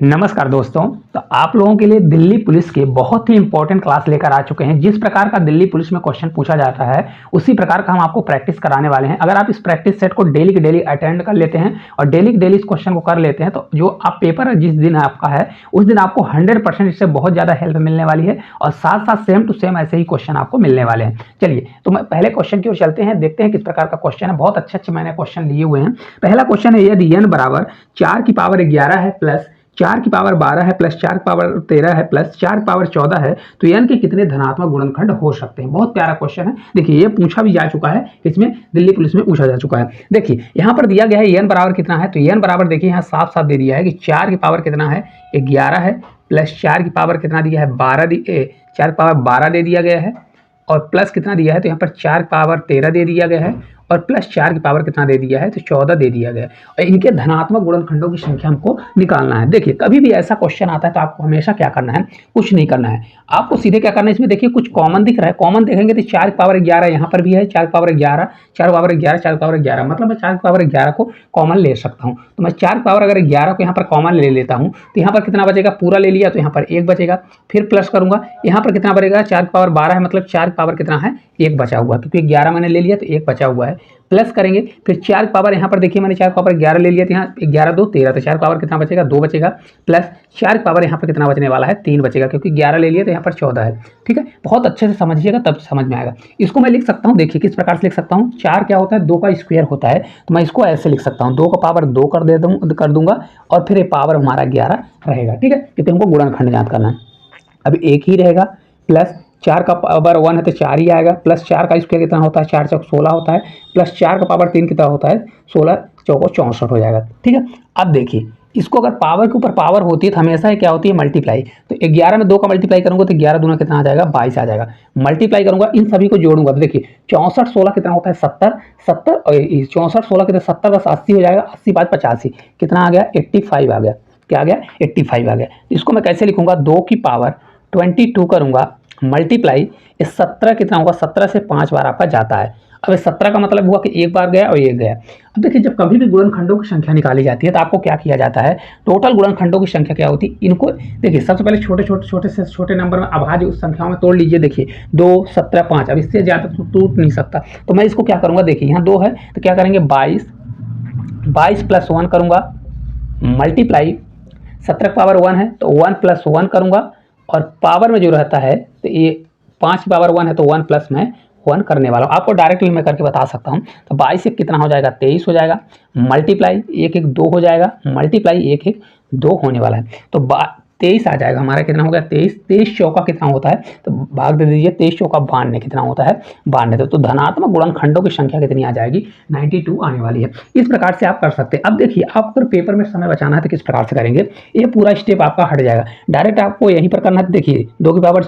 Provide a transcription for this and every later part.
नमस्कार दोस्तों। तो आप लोगों के लिए दिल्ली पुलिस के बहुत ही इंपॉर्टेंट क्लास लेकर आ चुके हैं। जिस प्रकार का दिल्ली पुलिस में क्वेश्चन पूछा जाता है उसी प्रकार का हम आपको प्रैक्टिस कराने वाले हैं। अगर आप इस प्रैक्टिस सेट को डेली की डेली अटेंड कर लेते हैं और डेली की डेली इस क्वेश्चन को कर लेते हैं तो जो आप पेपर जिस दिन आपका है उस दिन आपको 100% इससे बहुत ज़्यादा हेल्प मिलने वाली है और साथ साथ सेम टू सेम ऐसे ही क्वेश्चन आपको मिलने वाले हैं। चलिए तो मैं पहले क्वेश्चन की ओर चलते हैं, देखते हैं किस प्रकार का क्वेश्चन है। बहुत अच्छे मैंने क्वेश्चन लिए हुए हैं। पहला क्वेश्चन है, यदि n बराबर 4 की पावर 11 है प्लस 4 की पावर 12 है प्लस 4 की पावर 13 है प्लस 4 की पावर 14 है तो n के कितने धनात्मक गुणनखंड हो सकते हैं। बहुत प्यारा क्वेश्चन है। देखिए ये पूछा भी जा चुका है, इसमें दिल्ली पुलिस में पूछा जा चुका है। देखिए यहाँ पर दिया गया है n बराबर कितना है, तो n बराबर देखिए यहाँ साफ साफ दे दिया है कि 4 की पावर कितना है 11 है प्लस 4 की पावर कितना दिया है 4 की पावर 12 दे दिया गया है और प्लस कितना दिया है तो यहाँ पर 4 की पावर 13 दे दिया गया है और प्लस 4 की पावर कितना दे दिया है तो 14 दे दिया गया है और इनके धनात्मक गुणनखंडों की संख्या हमको निकालना है। देखिए कभी भी ऐसा क्वेश्चन आता है तो आपको हमेशा क्या करना है, कुछ नहीं करना है, आपको सीधे क्या करना है। इसमें देखिए कुछ कॉमन दिख रहा है, कॉमन देखेंगे तो 4 की पावर 11 यहाँ पर भी है, 4 की पावर 11, 4 की पावर 11, 4 की पावर 11, मतलब मैं 4 की पावर 11 को कॉमन ले सकता हूँ। तो मैं 4 की पावर अगर 11 को यहाँ पर कॉमन ले लेता हूँ तो यहाँ पर कितना बचेगा, पूरा ले लिया तो यहाँ पर 1 बचेगा। फिर प्लस करूंगा, यहाँ पर कितना बचेगा, 4 की पावर 12 है मतलब 4 की पावर कितना है 1 बचा हुआ, क्योंकि 11 मैंने ले लिया तो 1 बचा हुआ है। प्लस करेंगे, फिर 4 की पावर यहाँ पर देखिए मैंने 4 की पावर 11 ले लिया, तो यहाँ 11 2 13, तो 4 की पावर कितना बचेगा 2 बचेगा। प्लस 4 की पावर यहाँ पर कितना बचने वाला है 3 बचेगा, क्योंकि 11 ले लिया तो यहाँ पर 14 है। ठीक है, बहुत अच्छे से समझिएगा तब समझ में आएगा। इसको मैं लिख सकता हूँ, देखिए किस प्रकार से लिख सकता हूँ। 4 क्या होता है, 2 का स्क्वायर होता है, तो मैं इसको ऐसे लिख सकता हूँ, 2 का पावर 2 कर दूंगा और फिर ये पावर हमारा 11 रहेगा। ठीक है, क्योंकि हमको गुणनखंड ज्ञात करना है। अब एक ही रहेगा, प्लस 4 का पावर 1 है तो 4 ही आएगा, प्लस 4 का स्क्वायर कितना होता है 4 चौक 16 होता है, प्लस 4 का पावर 3 कितना होता है 16 चौको 64 हो जाएगा। ठीक है, अब देखिए इसको अगर पावर के ऊपर पावर होती है तो हमेशा ही क्या होती है मल्टीप्लाई। तो 11 में 2 का मल्टीप्लाई करूंगा तो 11 दूना कितना आ जाएगा 22 आ जाएगा। मल्टीप्लाई करूंगा, इन सभी को जोड़ूंगा तो देखिए 64 16 कितना होता है 70 और 64 16 कितना 70 का 80 हो जाएगा, 80 बाद 85 कितना आ गया 85 आ गया। क्या आ गया 85 आ गया। इसको मैं कैसे लिखूंगा, 2 की पावर 22 करूंगा मल्टीप्लाई, इस 17 कितना होगा 17 से 5 बार आपका जाता है। अब 17 का मतलब हुआ कि एक बार गया और एक गया। अब देखिए जब कभी भी गुणनखंडों की संख्या निकाली जाती है तो आपको क्या किया जाता है, टोटल गुणनखंडों की संख्या क्या होती है, इनको देखिए सबसे पहले छोटे से छोटे नंबर में अभाज्य उस संख्याओं में तोड़ लीजिए। देखिए 2 17 5, अब इससे ज़्यादा तो टूट नहीं सकता, तो मैं इसको क्या करूँगा, देखिए यहाँ 2 है तो क्या करेंगे 22 प्लस 1 करूँगा मल्टीप्लाई, 17 की पावर 1 है तो 1 प्लस 1 करूँगा और पावर में जो रहता है तो ये 5 की पावर 1 है तो 1 प्लस में 1 करने वाला हूँ। आपको डायरेक्टली मैं करके बता सकता हूँ। तो 22 एक कितना हो जाएगा 23 हो जाएगा, मल्टीप्लाई 1 1 2 हो जाएगा, मल्टीप्लाई 1 1 2 होने वाला है तो 23 आ जाएगा हमारा। कितना हो गया 23, 23 चौका कितना होता है तो भाग दे दीजिए, 23 चौका 92 कितना होता है 92। तो धनात्मक गुणनखंडों की संख्या कितनी आ जाएगी 92 आने वाली है। इस प्रकार से आप कर सकते हैं। अब देखिए आपको अगर पेपर में समय बचाना है तो किस प्रकार से करेंगे, ये पूरा स्टेप आपका हट जाएगा। डायरेक्ट आपको यहीं पर करना है। देखिए 2 की पावर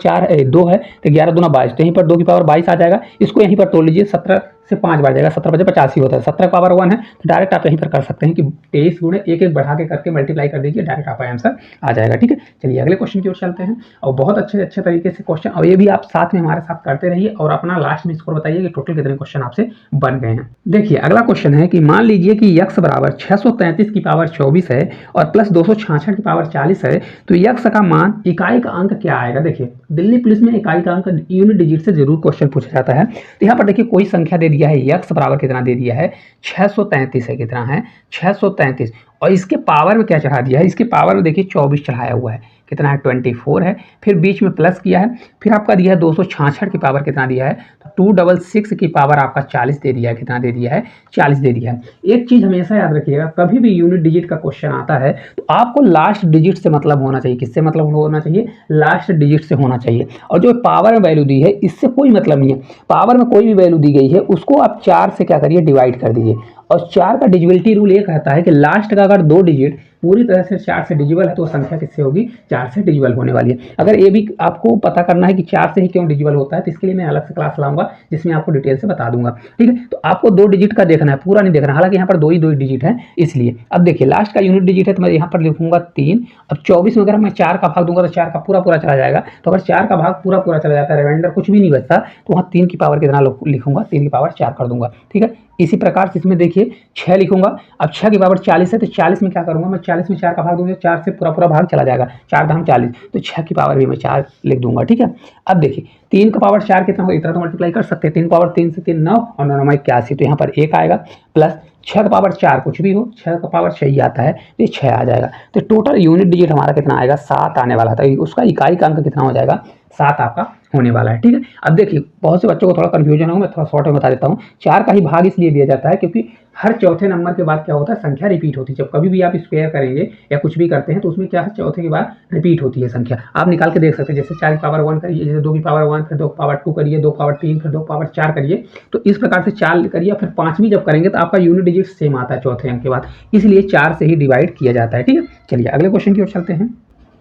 2 है तो 11 दूना 22, तो यहीं पर 2 की पावर 22 आ जाएगा। इसको यहीं पर तोड़ लीजिए, 17 से 5 बार जाएगा, 17 बजे 85 होता है। 17 पावर 1 है तो डायरेक्ट आप यहीं पर कर सकते हैं कि 23 गुणे 1 1 बढ़ा के करके मल्टीप्लाई कर दीजिए, डायरेक्ट आपका आंसर आ जाएगा। ठीक है, चलिए अगले क्वेश्चन की ओर चलते हैं। और बहुत अच्छे तरीके से क्वेश्चन, और ये भी आप साथ में हमारे साथ करते रहिए और अपना लास्ट में स्कोर बताइए कि टोटल कितने क्वेश्चन आपसे बन गए हैं। देखिए अगला क्वेश्चन है कि मान लीजिए कि यक्स बराबर 633 की पावर 24 है और प्लस 266 की पावर 40 है तो यक्स का मान इकाई का अंक क्या आएगा। देखिए दिल्ली पुलिस में इकाई का अंक यूनिट डिजिट से जरूर क्वेश्चन पूछा जाता है। तो यहाँ पर देखिए कोई संख्या दे दिया है, यक्स बराबर कितना दे दिया है 633 है, कितना है 633 और इसके पावर में क्या चढ़ा दिया है, इसके पावर में देखिए 24 चढ़ाया हुआ है, कितना है 24 है, फिर बीच में प्लस किया है, फिर आपका दिया है 266 की पावर कितना दिया है तो 266 की पावर आपका 40 दे दिया है, कितना दे दिया है 40 दे दिया है। एक चीज हमेशा याद रखिएगा, कभी भी यूनिट डिजिट का क्वेश्चन आता है तो आपको लास्ट डिजिट से मतलब होना चाहिए। किससे मतलब होना चाहिए, लास्ट डिजिट से होना चाहिए। और जो पावर में वैल्यू दी है इससे कोई मतलब नहीं है। पावर में कोई भी वैल्यू दी गई है उसको आप 4 से क्या करिए डिवाइड कर दीजिए। और 4 का डिजिबिलिटी रूल ये कहता है कि लास्ट का अगर 2 डिजिट पूरी तरह से 4 से डिजिबल है तो संख्या किससे होगी 4 से डिजिबल होने वाली है। अगर ये भी आपको पता करना है कि 4 से ही क्यों डिजिबल होता है तो इसके लिए मैं अलग से क्लास लाऊंगा जिसमें आपको डिटेल से बता दूंगा। ठीक है, तो आपको 2 डिजिट का देखना है, पूरा नहीं देखना। हालांकि यहाँ पर 2 ही डिजिट है इसलिए। अब देखिए लास्ट का यूनिट डिजिट है तो मैं यहाँ पर लिखूंगा 3। अब 24 में अगर मैं 4 का भाग दूंगा तो 4 का पूरा चला जाएगा। तो अगर 4 का भाग पूरा चला जाता है, रिमाइंडर कुछ भी नहीं बचता, तो वहाँ 3 की पावर कितना लिखूंगा 3 की पावर 4 कर दूंगा। ठीक है, इसी प्रकार से इसमें देखिए 6 लिखूंगा। अब 6 की पावर 40 है तो 40 में क्या करूंगा मैं, 40 में 4 का भाग दूंगा, 4 से पूरा पूरा भाग चला जाएगा, 4 धाम 40, तो 6 की पावर भी मैं 4 लिख दूंगा। ठीक है, अब देखिए 3 का पावर 4 कितना होगा, इतना तो मल्टीप्लाई कर सकते हैं, 3 पावर 3 से 3 9 और 9 9 81, तो यहाँ पर 1 आएगा, प्लस 6 का पावर 4 कुछ भी हो, 6 का पावर 6 ही आता है तो ये 6 आ जाएगा। तो टोटल यूनिट डिजिट हमारा कितना आएगा, 7 आने वाला था, उसका इकाई का अंक कितना हो जाएगा, 7 आपका होने वाला है। ठीक है, अब देखिए बहुत से बच्चों को थोड़ा कंफ्यूजन हो, मैं थोड़ा शॉर्ट में बता देता हूँ। 4 का ही भाग इसलिए दिया जाता है क्योंकि हर चौथे नंबर के बाद क्या होता है, संख्या रिपीट होती है। जब कभी भी आप स्क्वायर करेंगे या कुछ भी करते हैं तो उसमें क्या है, चौथे के बाद रिपीट होती है संख्या। आप निकाल के देख सकते हैं, जैसे 4 की पावर 1 करिए, जैसे 2 की पावर 1, फिर 2 की पावर 2 करिए, 2 पावर 3, फिर 2 पावर 4 करिए, तो इस प्रकार से 4 करिए, फिर 5वीं जब करेंगे तो आपका यूनिट डिजिट सेम आता है चौथे अंक के बाद, इसलिए 4 से ही डिवाइड किया जाता है। ठीक है, चलिए अगले क्वेश्चन की ओर चलते हैं।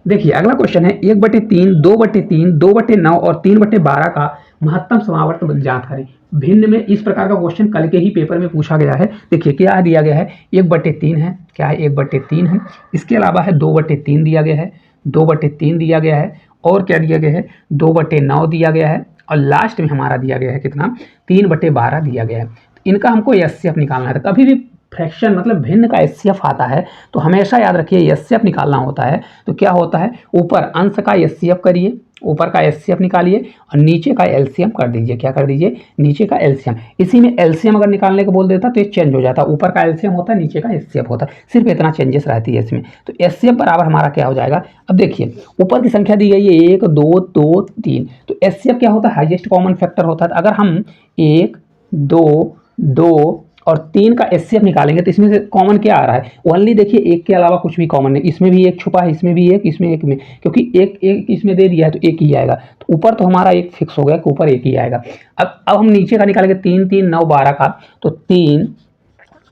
देखिए अगला क्वेश्चन है 1/3, 2/3, 2/9 और 3/12 का महत्तम समावर्त ज्ञात करें। भिन्न में इस प्रकार का क्वेश्चन कल के ही पेपर में पूछा गया है। देखिए क्या दिया गया है, 1/3 है, क्या है 1/3 है, इसके अलावा है 2/3 दिया गया है, 2/3 दिया गया है, और क्या दिया गया है 2/9 दिया गया है, और लास्ट में हमारा दिया गया है कितना, 3/12 दिया गया है। इनका हमको एचसीएफ निकालना है। तो कभी भी फ्रैक्शन मतलब भिन्न का एचसीएफ आता है तो हमेशा याद रखिए एचसीएफ निकालना होता है। तो क्या होता है, ऊपर अंश का एचसीएफ करिए, ऊपर का एचसीएफ निकालिए और नीचे का एलसीएम कर दीजिए। क्या कर दीजिए, नीचे का एलसीएम। इसी में एलसीएम अगर निकालने को बोल देता तो ये चेंज हो जाता, ऊपर का एलसीएम होता है, नीचे का एचसीएफ होता है, सिर्फ इतना चेंजेस रहती है इसमें। तो एचसीएफ बराबर हमारा क्या हो जाएगा, अब देखिए ऊपर की संख्या दी गई है 1 2 2 3, तो एचसीएफ क्या होता है, हाईएस्ट कॉमन फैक्टर होता है। अगर हम 1 2 2 और 3 का एचसीएफ निकालेंगे तो इसमें से कॉमन क्या आ रहा है, ओनली देखिए 1 के अलावा कुछ भी कॉमन नहीं, इसमें भी 1 छुपा है, इसमें भी 1, इसमें 1 में, क्योंकि एक एक इसमें दे दिया है तो 1 ही आएगा। तो ऊपर तो हमारा 1 फिक्स हो गया कि ऊपर 1 ही आएगा। अब हम नीचे का निकालेंगे 3 3 9 12 का, तो 3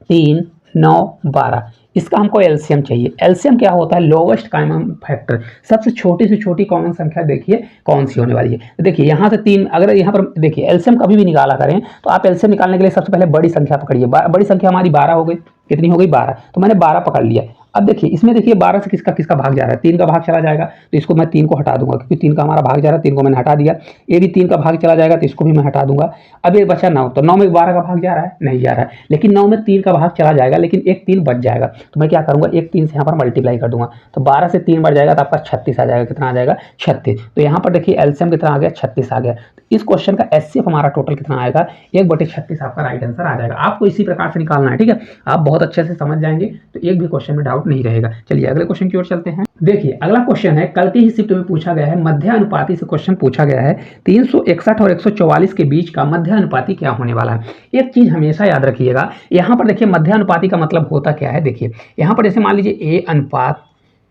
3 9 12, इसका हमको एलसीएम चाहिए। एलसीएम क्या होता है, लोवेस्ट कॉमन फैक्टर, सबसे छोटी से छोटी कॉमन संख्या देखिए कौन सी होने वाली है। तो देखिए यहाँ से 3, अगर यहाँ पर देखिए एलसीएम कभी भी निकाला करें तो आप एलसीएम निकालने के लिए सबसे पहले बड़ी संख्या पकड़िए। बड़ी संख्या हमारी 12 हो गई, कितनी हो गई 12, तो मैंने 12 पकड़ लिया। अब देखिए इसमें देखिए 12 से किसका किसका भाग जा रहा है, 3 का भाग चला जाएगा, तो इसको मैं 3 को हटा दूंगा क्योंकि 3 का हमारा भाग जा रहा है, 3 को मैंने हटा दिया। ये भी 3 का भाग चला जाएगा तो इसको भी मैं हटा दूंगा। अब ये बचा 9, तो 9 में 12 का भाग जा रहा है, नहीं जा रहा है, लेकिन 9 में 3 का भाग चला जाएगा, लेकिन एक 3 बच जाएगा, तो मैं क्या करूंगा, एक 3 से यहाँ पर मल्टीप्लाई कर दूंगा, तो 12 से 3 बढ़ जाएगा तो आपका 36 आ जाएगा। कितना आ जाएगा, 36। तो यहाँ पर देखिए एलसीएम कितना आ गया, 36 आ गया। तो इस क्वेश्चन का एचसीएफ हमारा टोटल कितना आएगा, 1/36 आपका राइट आंसर आ जाएगा। आपको इसी प्रकार से निकालना है। ठीक है, आप बहुत अच्छे से समझ जाएंगे तो एक भी क्वेश्चन में डाउट नहीं रहेगा। चलिए अगले क्वेश्चन की ओर चलते हैं। देखिए अगला क्वेश्चन है, कल के ही शिफ्ट में पूछा गया है, मध्यानुपाती से क्वेश्चन पूछा गया है, 361 और 144 के बीच का मध्यानुपाती क्या होने वाला है। एक चीज हमेशा याद रखिएगा, यहाँ पर देखिए मध्यानुपाती का मतलब होता क्या है। देखिए यहाँ पर जैसे मान लीजिए ए अनुपात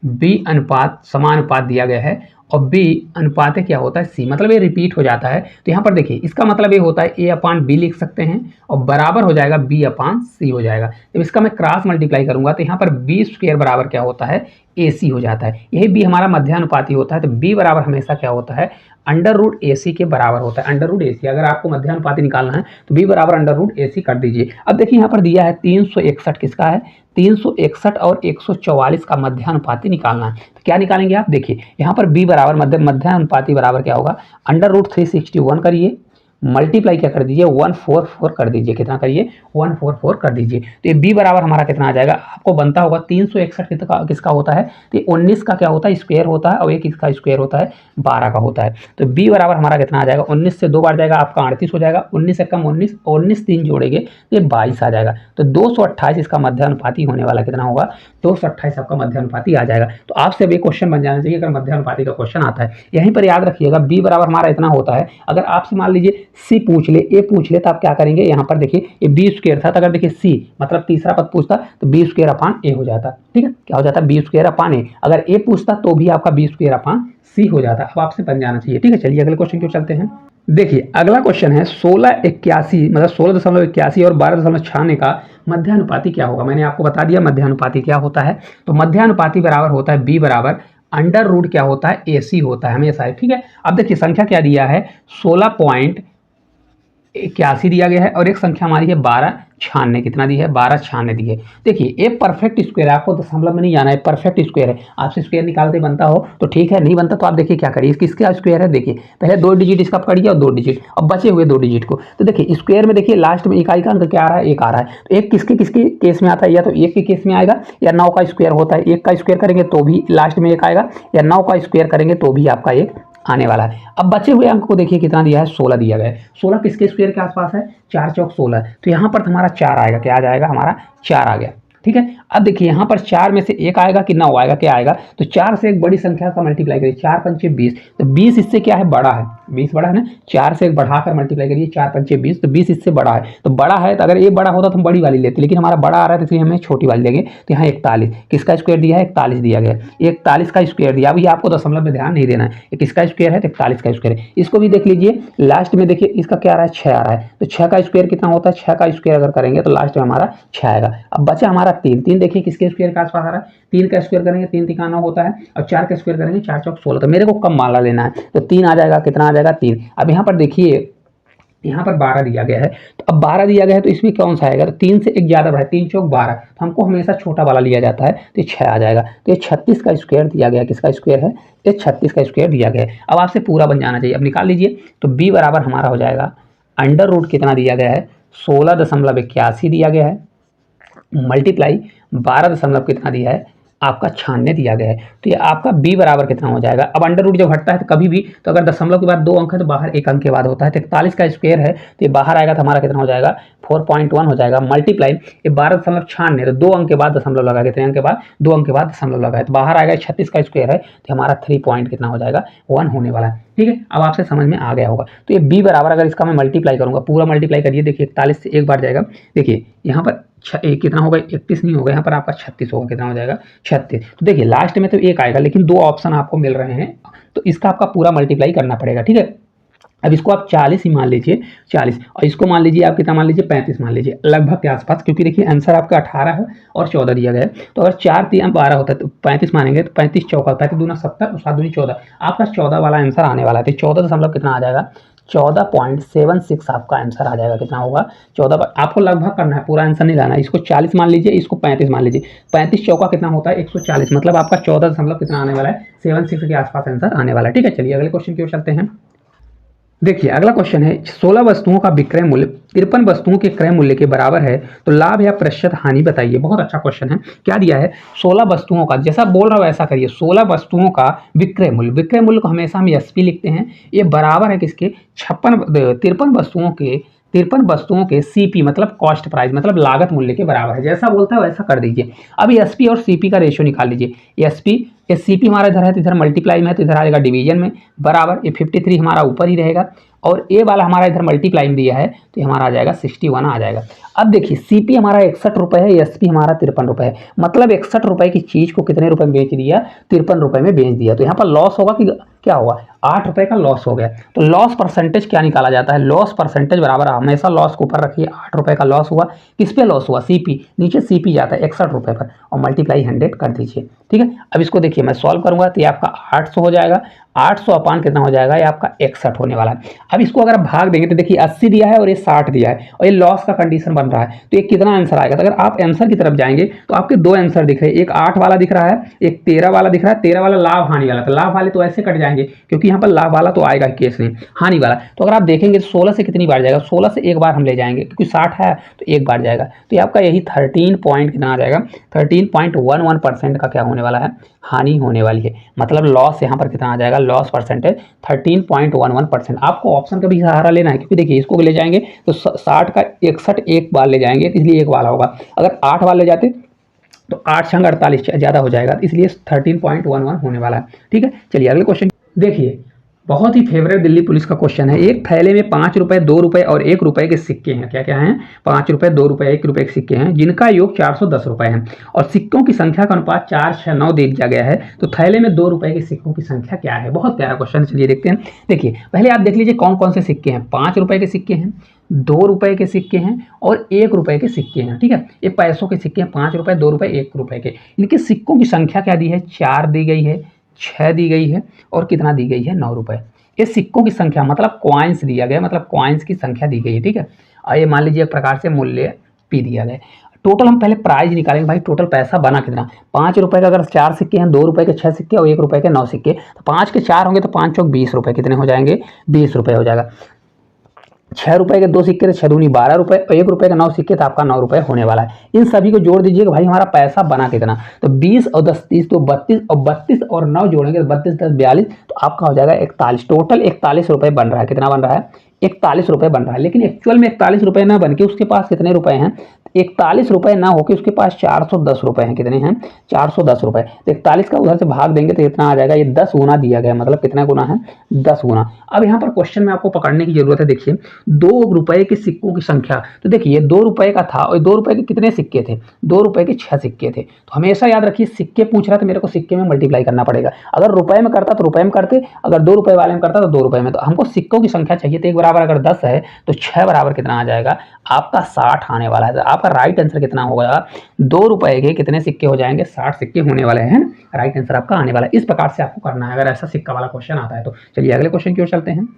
बी अनुपात समानुपात दिया गया है, और बी अनुपात क्या होता है सी, मतलब ये रिपीट हो जाता है। तो यहाँ पर देखिए इसका मतलब ये होता है A/B लिख सकते हैं और बराबर हो जाएगा B/C हो जाएगा। जब इसका मैं क्रॉस मल्टीप्लाई करूंगा तो यहाँ पर B² बराबर क्या होता है, AC हो जाता है। यही B हमारा मध्यानुपाती होता है, तो B बराबर हमेशा क्या होता है, √AC के बराबर होता है। √AC अगर आपको मध्यानुपाती निकालना है तो B बराबर √AC कर दीजिए। अब देखिए यहाँ पर दिया है 361 किसका है, 361 और 144 का मध्यानुपाती निकालना है। तो क्या निकालेंगे आप, देखिए यहाँ पर B बराबर मध्यानुपाती बराबर क्या होगा, √361 करिए, मल्टीप्लाई क्या कर दीजिए 144 कर दीजिए। कितना करिए 144 कर दीजिए। तो ये B बराबर हमारा कितना आ जाएगा, आपको बनता होगा 361 किसका होता है, तो 19 का क्या होता है स्क्वायर होता है, और एक किसका स्क्वायर होता है 12 का होता है। तो B बराबर हमारा कितना आ जाएगा, 19 से 2 बार जाएगा आपका 38 हो जाएगा, 19 से कम 19, 19 3 जोड़ेंगे तो ये 22 आ जाएगा। तो 228 इसका मध्यानुपाती होने वाला कितना होगा, 228 आपका मध्यानुपाती आ जाएगा। तो आपसे अब एक क्वेश्चन बन जाना चाहिए अगर मध्यानुपाती का क्वेश्चन आता है। यहीं पर याद रखिएगा B बराबर हमारा इतना होता है। अगर आपसे मान लीजिए C पूछ ले, A पूछ ले, तो आप क्या करेंगे, यहाँ पर देखिए ये B² था, तो अगर देखिए C मतलब तीसरा पद पूछता तो B²/A हो जाता। ठीक है, क्या हो जाता B²/A। अगर A पूछता तो भी आपका B²/C हो जाता। अब आपसे बन जाना चाहिए। ठीक है, चलिए अगले क्वेश्चन की ओर चलते हैं। देखिए अगला क्वेश्चन है 1681 मतलब 16.81 और 12.96 का मध्यानुपाती क्या होगा। मैंने आपको बता दिया मध्यानुपाती क्या होता है। तो मध्यानुपाती बराबर होता है B बराबर √ क्या होता है AC होता है हमेशा। ठीक है, अब देखिए संख्या क्या दिया है 16.81 81 दिया गया है और एक संख्या हमारी है 1296। कितना दी है? 1296 दी है। देखिए ये परफेक्ट स्क्वायर है, आपको दशमलव में नहीं जाना है, परफेक्ट स्क्वायर है। आपसे स्क्वायर निकालते बनता हो तो ठीक है, नहीं बनता तो आप देखिए क्या करिए, किसका स्क्वायर है देखिए, पहले 2 डिजिट इसका पकड़िए और 2 डिजिट, अब बचे हुए 2 डिजिट को तो देखिए स्क्वायर में देखिए लास्ट में इकाई का अंक क्या आ रहा है? 1 आ रहा है। तो एक किसके किसके केस में आता है? या तो 1 के केस में आएगा या 9 का स्क्वायर होता है। 1 का स्क्वायर करेंगे तो भी लास्ट में 1 आएगा, या 9 का स्क्वायर करेंगे तो भी आपका 1 आने वाला है। अब बचे हुए अंक को देखिए कितना दिया है? 16 दिया गया है। 16 किसके स्क्वायर के आसपास है? 4 चौक 16, तो यहाँ पर हमारा 4 आएगा। क्या आ जाएगा? हमारा 4 आ गया। ठीक है, अब देखिए यहाँ पर 4 में से 1 आएगा कि 9 आएगा? क्या आएगा? तो 4 से एक बड़ी संख्या का मल्टीप्लाई करिए, 4 पंचे 20, तो 20 इससे क्या है? बड़ा है। 20 बड़ा है ना, 4 से एक बढ़ाकर मल्टीप्लाई करिए, 4 पंचे 20, तो 20 इससे बड़ा है। तो बड़ा है तो अगर ये बड़ा होता तो हम बड़ी वाली लेते, लेकिन हमारा बड़ा आ रहा है तो इसलिए हमें छोटी वाली लेंगे। तो यहाँ 41 किसका स्क्वायर दिया है? 41 दिया गया है। 41 का स्क्वायर दिया। अभी आपको दशमलव में ध्यान नहीं देना है, ये किसका स्क्वायर है? तो 41 का स्क्वायर है। इसको भी देख लीजिए, लास्ट में देखिए इसका क्या आ रहा है? 6 आ रहा है। तो 6 का स्क्वायर कितना होता है? 6 का स्क्वायर अगर करेंगे तो लास्ट में हमारा 6 आएगा। अब बचा हमारा 3। 3 देखिए किसके स्क्वायर के आसपास आ रहा है? 3 का स्क्वायर करेंगे 3 तिका 9 होता है, और 4 का स्क्वायर करेंगे 4 चौक 16। तो मेरे को कम वाला लेना है, तो 3 आ जाएगा। कितना आ जाएगा? 3। अब यहाँ पर देखिए, यहाँ पर 12 दिया गया है, तो अब 12 दिया गया है तो इसमें कौन सा आएगा? तो 3 से एक ज़्यादा बढ़ा, 3 चौक 12, तो हमको हमेशा छोटा वाला लिया जाता है, तो ये 6 आ जाएगा। तो ये 36 का स्क्वायर दिया गया। किसका स्क्वायर है? ये 36 का स्क्वायर दिया गया है। अब आपसे पूरा बन जाना चाहिए, अब निकाल लीजिए। तो b बराबर हमारा हो जाएगा अंडर रूट कितना दिया गया है? 16.81 दिया गया है, मल्टीप्लाई 12 दशमलव कितना दिया है? आपका 96 दिया गया है। तो ये आपका b बराबर कितना हो जाएगा? अब अंडर रूट जब घटता है तो कभी भी, तो अगर दशमलव के बाद 2 अंक है तो बाहर 1 अंक के बाद होता है। तो 41 का स्क्वायर है तो ये बाहर आएगा तो हमारा कितना हो जाएगा? 4.1 हो जाएगा, मल्टीप्लाई ये 12.96, तो 2 अंक के बाद दशमलव लगा, कितने अंक के बाद? 2 अंक के बाद दशमलव लगा है, तो बाहर आएगा 36 का स्क्वायर है, तो हमारा 3 पॉइंट कितना हो जाएगा? 1 होने वाला है। ठीक है, अब आपसे समझ में आ गया होगा। तो ये b बराबर, अगर इसका मैं मल्टीप्लाई करूंगा, पूरा मल्टीप्लाई करिए, देखिए 41 से एक बार जाएगा, देखिए यहाँ पर कितना होगा? 31 नहीं होगा, यहाँ पर आपका 36 होगा। कितना हो जाएगा? 36। तो देखिए लास्ट में तो 1 आएगा, लेकिन 2 ऑप्शन आपको मिल रहे हैं, तो इसका आपका पूरा मल्टीप्लाई करना पड़ेगा। ठीक है, अब इसको आप 40 ही मान लीजिए, 40, और इसको मान लीजिए आप कितना मान लीजिए? 35 मान लीजिए, लगभग के आसपास, क्योंकि देखिए आंसर आपका 18 है और 14 दिया गया है। तो अगर 4 3 12 होता है तो 35 मानेंगे, तो 35 चौका 35 दूना 70 और 7 दूनी 14, आपका 14 वाला आंसर आने वाला है। तो 14 दशमलव कितना आ जाएगा? 14.76 आपका आंसर आ जाएगा। कितना होगा? 14। आपको लगभग करना है, पूरा आंसर नहीं लाना है। इसको 40 मान लीजिए, इसको 35 मान लीजिए, 35 चौका कितना होता है? 140, मतलब आपका 14 दशमलव कितना आने वाला है? 76 के आसपास आंसर आने वाला है। ठीक है, चलिए अगले क्वेश्चन की ओर चलते हैं। देखिए अगला क्वेश्चन है, 16 वस्तुओं का विक्रय मूल्य 53 वस्तुओं के क्रय मूल्य के बराबर है, तो लाभ या प्रतिशत हानि बताइए। बहुत अच्छा क्वेश्चन है। क्या दिया है? 16 वस्तुओं का, जैसा बोल रहा हूं वैसा करिए, 16 वस्तुओं का विक्रय मूल्य, विक्रय मूल्य को हमेशा हम एसपी लिखते हैं, ये बराबर है किसके? 53 वस्तुओं के सीपी मतलब कॉस्ट प्राइस, मतलब लागत मूल्य के बराबर है। जैसा बोलता है वैसा कर दीजिए। अब एसपी और सीपी का रेशियो निकाल लीजिए। एसपी सीपी हमारा इधर है तो इधर मल्टीप्लाई में है, तो इधर आ जाएगा डिवीजन में, बराबर ये 53 हमारा ऊपर ही रहेगा, और ए वाला हमारा इधर मल्टीप्लाई में दिया है तो ये हमारा आ जाएगा 61 आ जाएगा। अब देखिए सीपी हमारा 61 रुपये है, एसपी हमारा 53 रुपये है, मतलब 61 रुपये की चीज़ को कितने रुपये में बेच दिया? 53 रुपये में बेच दिया। तो यहाँ पर लॉस होगा कि क्या होगा? 8 रुपये का लॉस हो गया। तो लॉस परसेंटेज क्या निकाला जाता है? लॉस परसेंटेज बराबर, हमेशा लॉस को ऊपर रखिए, 8 रुपये का लॉस हुआ, किस पे लॉस हुआ? सीपी, नीचे सीपी जाता है 61 रुपये पर, और मल्टीप्लाई 100 कर दीजिए। ठीक है, अब इसको देखिए मैं सॉल्व करूंगा तो ये आपका 800 हो जाएगा, 800 अपान कितना हो जाएगा? ये आपका 61 होने वाला है। अब इसको अगर भाग देंगे तो देखिए 80 दिया है और ये 60 दिया है, और ये लॉस का कंडीशन बन रहा है, तो ये कितना आंसर आएगा? तो अगर आप आंसर की तरफ जाएंगे तो आपके 2 आंसर दिख रहे हैं, एक 8 वाला दिख रहा है, एक 13 वाला दिख रहा है। 13 वाला लाभ हानि वाला, तो लाभ वाले तो ऐसे कट जाएंगे, क्योंकि यहाँ पर लाभ वाला तो आएगा केस नहीं, हानि वाला। तो अगर आप देखेंगे तो 16 से कितनी बार जाएगा? 16 से एक बार हम ले जाएंगे, क्योंकि 60 है तो एक बार जाएगा, तो ये आपका यही 13 पॉइंट कितना आ जाएगा? 13.11% का क्या होने वाला है? हानि होने वाली है। मतलब लॉस यहाँ पर कितना आ जाएगा? Loss percentage 13.11%। आपको ऑप्शन का भी सहारा लेना है, क्योंकि देखिए इसको ले जाएंगे तो 60 का 61 एक बार ले जाएंगे, इसलिए एक वाला होगा। अगर 8 बार ले जाते तो 8 छंग 48 ज़्यादा हो जाएगा, इसलिए 13.11 होने वाला है। ठीक है, चलिए अगले क्वेश्चन देखिए। बहुत ही फेवरेट दिल्ली पुलिस का क्वेश्चन है। एक थैले में 5 रुपए, 2 रुपए और 1 रुपए के सिक्के हैं। क्या क्या हैं? 5 रुपए, 2 रुपए, 1 रुपए के सिक्के हैं, जिनका योग 410 रुपए है, और सिक्कों की संख्या का अनुपात 4, 6, 9 दे दिया गया है। तो थैले में 2 रुपए के सिक्कों की संख्या क्या है? बहुत प्यारा क्वेश्चन, चलिए देखते हैं। देखिए पहले आप देख लीजिए कौन कौन से सिक्के हैं। 5 रुपए के सिक्के हैं, 2 रुपए के सिक्के हैं और 1 रुपए के सिक्के हैं। ठीक है, ये पैसों के सिक्के हैं, 5 रुपए, 2 रुपए, 1 रुपए के। इनके सिक्कों की संख्या क्या दी है? 4 दी गई है, 6 दी गई है, और कितना दी गई है? 9 रुपए। ये सिक्कों की संख्या मतलब कॉइन्स दिया गया, मतलब कॉइन्स की संख्या दी गई है, ठीक है। और ये मान लीजिए एक प्रकार से मूल्य पी दिया गया। टोटल हम पहले प्राइस निकालेंगे भाई, टोटल पैसा बना कितना। 5 रुपए का अगर 4 सिक्के हैं, 2 रुपए के 6 सिक्के और 1 रुपए के 9 सिक्के, तो 5 के 4 होंगे तो 5 चौक 20 रुपए, कितने हो जाएंगे, 20 रुपए हो जाएगा। 6 रुपए के 2 सिक्के तो 6 दूनी 12 रुपए और 1 रुपए का 9 सिक्के तो आपका 9 रुपए होने वाला है। इन सभी को जोड़ दीजिए कि भाई हमारा पैसा बना कितना। तो 20 और 10 30 तो 32 और 32 और 9 जोड़ेंगे तो 32 10 42, तो आपका हो जाएगा 41। टोटल 41 रुपए बन रहा है। कितना बन रहा है, 41 रुपए बन रहा है। लेकिन एक्चुअल में 41 रुपए ना बन के उसके पास कितने रुपए हैं, 41 रुपए ना होकर उसके पास 410 रुपए हैं। कितने हैं, 410 रुपए। तो 41 का उधर से भाग देंगे तो कितना आ जाएगा, ये 10 गुना दिया गया, मतलब कितना गुना है, 10 गुना। अब यहाँ पर क्वेश्चन में आपको पकड़ने की जरूरत है। देखिए 2 रुपए के सिक्कों की संख्या, तो देखिए 2 रुपए का था और 2 रुपए के कितने सिक्के थे, 2 रुपए के 6 सिक्के थे। तो हमेशा याद रखिए सिक्के पूछ रहा है तो मेरे को सिक्के में मल्टीप्लाई करना पड़ेगा। अगर रुपए में करता तो रुपए में करते, अगर 2 रुपए वाले में करता तो 2 रुपए में। तो हमको सिक्कों की संख्या चाहिए, तो 1 बराबर अगर 10 है तो 6 बराबर कितना आ जाएगा, आपका 60 आने वाला है। तो आपका राइट आंसर कितना होगा, 2 रुपए के कितने सिक्के हो जाएंगे, 60 सिक्के होने वाले हैं। राइट आंसर आपका आने वाला है। इस प्रकार से आपको करना है अगर ऐसा सिक्का वाला क्वेश्चन आता है तो। चलिए अगले क्वेश्चन की ओर चलते हैं।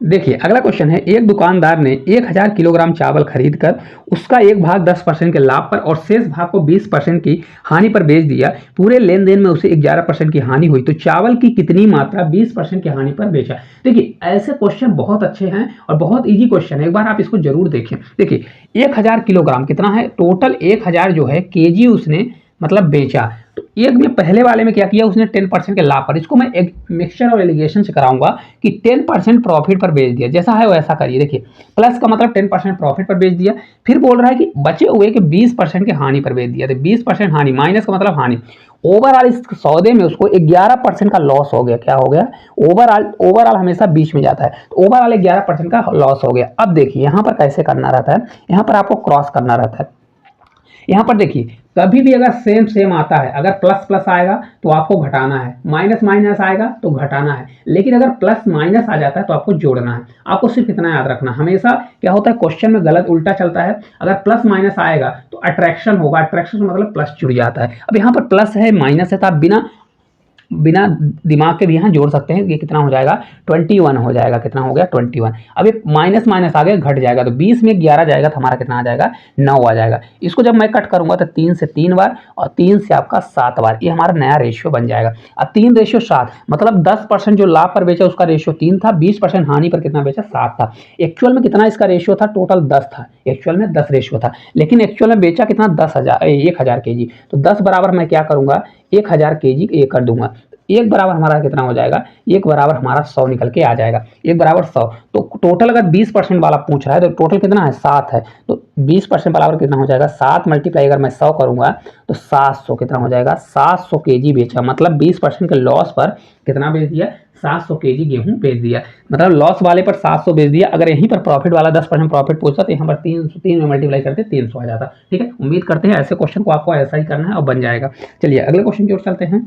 देखिए अगला क्वेश्चन है, एक दुकानदार ने 1000 किलोग्राम चावल खरीदकर उसका एक भाग 10% के लाभ पर और शेष भाग को 20% की हानि पर बेच दिया। पूरे लेन देन में उसे 11% की हानि हुई, तो चावल की कितनी मात्रा 20% की हानि पर बेचा। देखिए ऐसे क्वेश्चन बहुत अच्छे हैं और बहुत इजी क्वेश्चन है, एक बार आप इसको जरूर देखें। देखिए 1000 किलोग्राम कितना है, टोटल 1000 जो है केजी उसने मतलब बेचा। तो एक में पहले वाले में क्या किया उसने, 10% के लाभ पर। इसको मैं एक मिक्सचर और एलिगेशन से कराऊंगा कि 10% प्रॉफिट पर बेच दिया, जैसा है वैसा करिए। देखिए प्लस का मतलब 10% प्रॉफिट पर बेच दिया, फिर बोल रहा है कि बचे हुए के 20% के हानि पर बेच दिया। तो 20% हानि, माइनस का मतलब हानि। ओवरऑल इस सौदे में उसको 11% का लॉस हो गया। क्या हो गया, ओवरऑल हमेशा बीच में जाता है, तो ओवरऑल 11% का लॉस हो गया। अब देखिए यहाँ पर कैसे करना रहता है, यहाँ पर आपको क्रॉस करना रहता है। यहाँ पर देखिए कभी भी अगर सेम सेम आता है, अगर प्लस प्लस आएगा तो आपको घटाना है, माइनस माइनस आएगा तो घटाना है। लेकिन अगर प्लस माइनस आ जाता है तो आपको जोड़ना है। आपको सिर्फ इतना याद रखना, हमेशा क्या होता है क्वेश्चन में गलत उल्टा चलता है। अगर प्लस माइनस आएगा तो अट्रैक्शन होगा, अट्रैक्शन मतलब प्लस जुड़ जाता है। अब यहाँ पर प्लस है माइनस है तो आप बिना दिमाग के भी यहाँ जोड़ सकते हैं। ये कितना हो जाएगा, 21 हो जाएगा। कितना हो गया, 21। अब ये माइनस माइनस आगे घट जाएगा, तो 20 में 11 जाएगा तो हमारा कितना आ जाएगा, 9 आ जाएगा। इसको जब मैं कट करूंगा तो 3 से 3 बार और 3 से आपका 7 बार, ये हमारा नया रेशियो बन जाएगा। अब 3:7 मतलब 10% जो लाभ पर बेचा उसका रेशियो 3 था, 20% हानि पर कितना बेचा, 7 था। एक्चुअल में कितना इसका रेशियो था, टोटल 10 था, एक्चुअल में 10 रेशियो था। लेकिन एक्चुअल में बेचा कितना, 1000 केजी। तो 10 बराबर मैं क्या करूंगा, 1000 केजी ये कर दूंगा। 1 बराबर हमारा कितना हो जाएगा, 1 बराबर हमारा 100 निकल के आ जाएगा। 1 बराबर 100। तो टोटल अगर 20% वाला पूछ रहा है तो टोटल कितना है, 7 है। तो 20% बराबर कितना हो जाएगा, 7 मल्टीप्लाई अगर मैं 100 करूंगा तो 700 कितना हो जाएगा, 700 केजी बेचा। मतलब 20% के लॉस पर कितना बेच दिया, 700 केजी गेहूं बेच दिया। मतलब लॉस वाले पर 700 बेच दिया। अगर यहीं पर प्रॉफिट वाला 10% प्रॉफिट पूछता तो यहाँ पर 3 में मल्टीप्लाई करते 300 आ जाता। ठीक है, उम्मीद करते हैं ऐसे क्वेश्चन को आपको ऐसा ही करना है और बन जाएगा। चलिए अगले क्वेश्चन की ओर चलते हैं।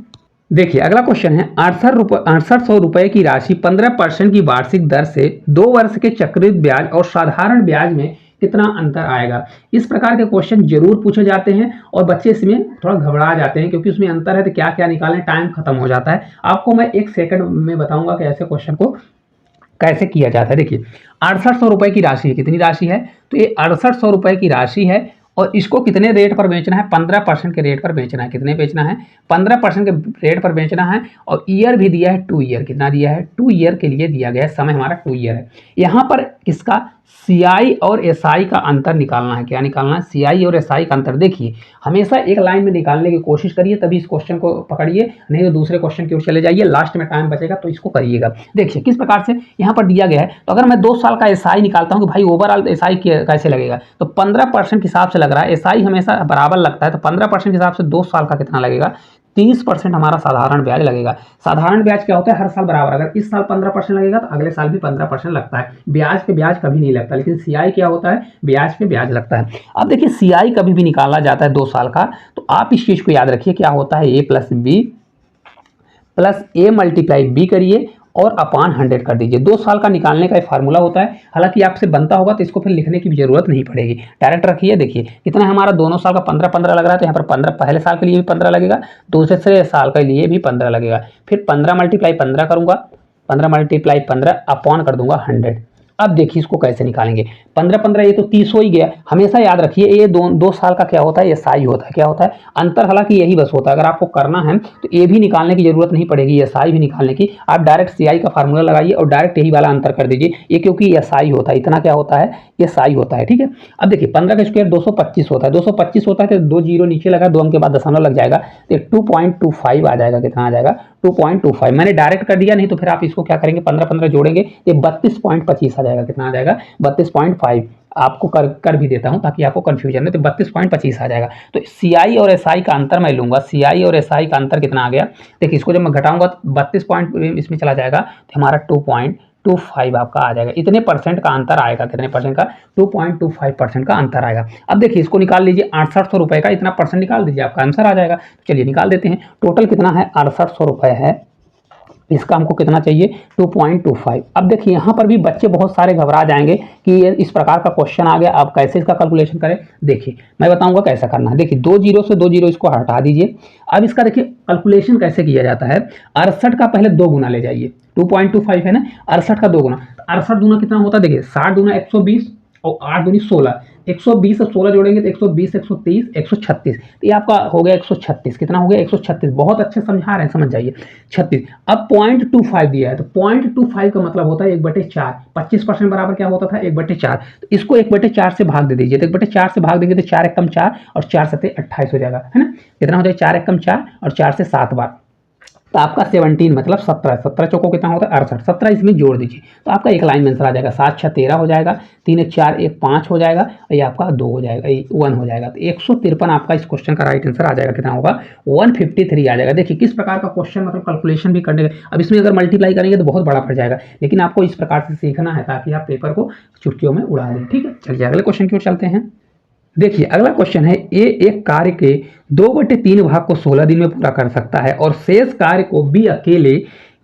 देखिए अगला क्वेश्चन है, 6800 रुपए की राशि 15% की वार्षिक दर से 2 वर्ष के चक्रवृद्धि ब्याज और साधारण ब्याज में कितना अंतर आएगा। इस प्रकार के क्वेश्चन जरूर पूछे जाते हैं और बच्चे इसमें थोड़ा घबरा जाते हैं क्योंकि उसमें अंतर है तो क्या क्या निकालें, टाइम खत्म हो जाता है। आपको मैं 1 सेकंड में बताऊंगा कि ऐसे क्वेश्चन को कैसे किया जाता है। देखिए 6800 रुपए की राशि है, कितनी राशि है, तो ये 6800 रुपए की राशि है और इसको कितने रेट पर बेचना है, 15% के रेट पर बेचना है। कितने बेचना है, 15% के रेट पर बेचना है। और ईयर भी दिया है 2 ईयर। कितना दिया है, 2 ईयर के लिए दिया गया है, समय हमारा 2 ईयर है। यहाँ पर किसका, सीआई और एसआई का अंतर निकालना है। क्या निकालना है, सीआई और एसआई का अंतर। देखिए हमेशा एक लाइन में निकालने की कोशिश करिए, तभी इस क्वेश्चन को पकड़िए, नहीं तो दूसरे क्वेश्चन की ओर चले जाइए। लास्ट में टाइम बचेगा तो इसको करिएगा। देखिए किस प्रकार से यहाँ पर दिया गया है। तो अगर मैं 2 साल का एसआई निकालता हूँ कि भाई ओवरऑल एसआई कैसे लगेगा, तो 15% के हिसाब से लग रहा है। एसआई हमेशा बराबर लगता है, तो 15% के हिसाब से 2 साल का कितना लगेगा, 30% हमारा साधारण ब्याज लगेगा। साधारण ब्याज क्या होता है, हर साल बराबर। अगर इस साल 15% लगेगा तो अगले साल भी 15% लगता है। ब्याज पे ब्याज कभी नहीं लगता, लेकिन सीआई क्या होता है, ब्याज पे ब्याज लगता है। अब देखिए सीआई कभी भी निकाला जाता है 2 साल का, तो आप इस चीज को याद रखिए, क्या होता है, ए प्लस ए मल्टीप्लाई बी करिए और अपान 100 कर दीजिए। 2 साल का निकालने का एक फार्मूला होता है, हालांकि आपसे बनता होगा तो इसको फिर लिखने की भी जरूरत नहीं पड़ेगी, डायरेक्ट रखिए। देखिए कितना हमारा दोनों साल का 15 लग रहा है, तो यहाँ पर 15 पहले साल के लिए भी 15 लगेगा, दूसरे साल के लिए भी 15 लगेगा। फिर 15 मल्टीप्लाई 15 करूंगा 15 मल्टीप्लाई 15 अपॉन कर दूंगा 100। अब देखिए इसको कैसे निकालेंगे, 15 15 ये तो 30 हो ही गया। हमेशा याद रखिए ये 2 साल का क्या होता है, एसआई होता है। क्या होता है अंतर, हालांकि यही बस होता है। अगर आपको करना है तो ये भी निकालने की जरूरत नहीं पड़ेगी, एसआई भी निकालने की। आप डायरेक्ट सीआई का फार्मूला लगाइए और डायरेक्ट यही वाला अंतर कर दीजिए। ये क्योंकि एसआई होता है, इतना क्या होता है, एसआई होता है। ठीक है, अब देखिए 15 का स्क्वायर 225 होता है, 225 होता है तो 2 जीरो नीचे लगा, 2 अंक के बाद दशमलव लग जाएगा तो 2.25 आ जाएगा। कितना आ जाएगा, 2.25। मैंने डायरेक्ट कर दिया, नहीं तो फिर आप इसको क्या करेंगे, 15 15 जोड़ेंगे, ये 32.25 आ जाएगा। कितना आ जाएगा, 32.5। आपको कर भी देता हूं ताकि आपको कंफ्यूजन में, तो 32.25 आ जाएगा। तो सीआई और एसआई का अंतर मैं लूंगा, सीआई और एसआई का अंतर कितना आ गया, देखिए इसको जब मैं घटाऊंगा तो 32 पॉइंट इसमें चला जाएगा तो हमारा 2.25 आपका आ जाएगा। इतने परसेंट का अंतर आएगा, कितने परसेंट का, 2.25% का अंतर आएगा। अब देखिए इसको निकाल लीजिए, 6800 रुपए का इतना परसेंट निकाल दीजिए, आपका आंसर आ जाएगा। तो चलिए निकाल देते हैं, टोटल कितना है, 6800 रुपए है। इसका हमको कितना चाहिए, 2.25। अब देखिए यहाँ पर भी बच्चे बहुत सारे घबरा जाएंगे कि ये इस प्रकार का क्वेश्चन आ गया, आप कैसे इसका कैलकुलेशन करें। देखिए मैं बताऊंगा कैसा करना है। देखिए 2 जीरो से 2 जीरो इसको हटा दीजिए। अब इसका देखिए कैलकुलेशन कैसे किया जाता है, 68 का पहले 2 गुना ले जाइए, 2.25 है ना, 68 का 2 गुना, तो 68 दूना कितना होता है, देखिए 60 दूना 120 और 8 दूनी 16, 120 और 16 जोड़ेंगे तो 120, 130, 136, तो ये आपका हो गया 136। कितना हो गया, 136। बहुत अच्छे समझा रहे हैं, समझ जाइए 36। अब 0.25 दिया है तो 0.25 का मतलब होता है 1/4, 25% बराबर क्या होता था, 1/4। तो इसको 1/4 से भाग दे दीजिए, तो 1/4 से भाग देंगे तो 4 एकम 4 और 4 सत्ते 28 हो जाएगा, है ना। कितना हो जाएगा, 4 एकम 4 और 4 से 7 बार, तो आपका 17 मतलब 17, 17 चौको कितना होता है 68, 17 इसमें जोड़ दीजिए तो आपका एक लाइन में आंसर आ जाएगा। 7 6 13 हो जाएगा, 3 1 4 1 5 हो जाएगा, और ये आपका 2 हो जाएगा, 1 हो जाएगा। तो 153 आपका इस क्वेश्चन का राइट आंसर आ जाएगा। कितना होगा, 153 आ जाएगा। देखिए किस प्रकार का क्वेश्चन, मतलब कैलकुलेशन भी करने का। अब इसमें अगर मल्टीप्लाई करेंगे तो बहुत बड़ा पड़ जाएगा, लेकिन आपको इस प्रकार से सीखना है ताकि आप पेपर को चुटकियों में उड़ा दें। ठीक है, चलिए अगले क्वेश्चन की ओर चलते हैं। देखिए अगला क्वेश्चन है, ए एक कार्य के 2/3 भाग को 16 दिन में पूरा कर सकता है और शेष कार्य को बी अकेले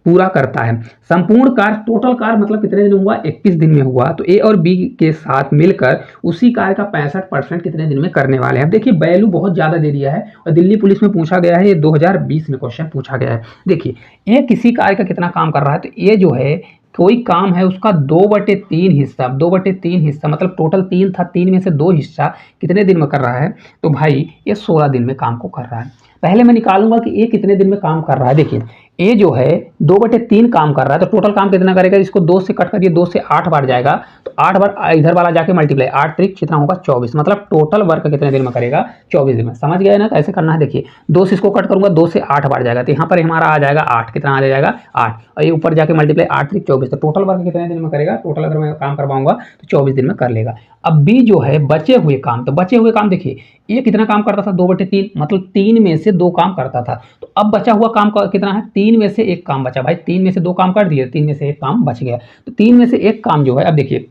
पूरा करता है। संपूर्ण कार्य, टोटल कार्य मतलब कितने दिन हुआ, 21 दिन में हुआ। तो ए और बी के साथ मिलकर उसी कार्य का 65% कितने दिन में करने वाले हैं। अब देखिए वैल्यू बहुत ज्यादा दे दिया है और दिल्ली पुलिस में पूछा गया है, ये 2020 में क्वेश्चन पूछा गया है। देखिए ये किसी कार्य का कितना काम कर रहा है, तो ये जो है कोई काम है उसका 2/3 हिस्सा, 2/3 हिस्सा मतलब टोटल 3 था, 3 में से 2 हिस्सा कितने दिन में कर रहा है, तो भाई ये 16 दिन में काम को कर रहा है। पहले मैं निकालूंगा कि ये कितने दिन में काम कर रहा है। देखिए ये जो है 2/3 काम कर रहा है, तो टोटल काम कितना करेगा, इसको 2 से कट करिए, 2 से 8 बार जाएगा, तो 8 बार इधर वाला जाके मल्टीप्लाई, 8 त्रिक कितना होगा 24, मतलब टोटल वर्क कितने दिन में करेगा, 24 दिन में। समझ गए ना कैसे करना है। देखिए 2 से इसको कट करूंगा, 2 से 8 बार जाएगा, तो यहाँ पर हमारा आ जाएगा 8, कितना आ जाएगा 8, और ये ऊपर जाके मल्टीप्लाई 8 त्रिक 24, तो टोटल वर्क कितने दिन में करेगा, टोटल अगर मैं काम करवाऊंगा तो 24 दिन में कर लेगा। अब बी जो है बचे हुए काम, तो बचे हुए काम देखिए ये कितना काम करता था, 2/3 मतलब 3 में से 2 काम करता था। तो अब बचा हुआ काम कितना है, 3 में से 1 काम बचा। भाई 3 में से 2 काम कर दिए, 3 में से 1 काम बच गया, तो 3 में से 1 काम जो है, अब देखिए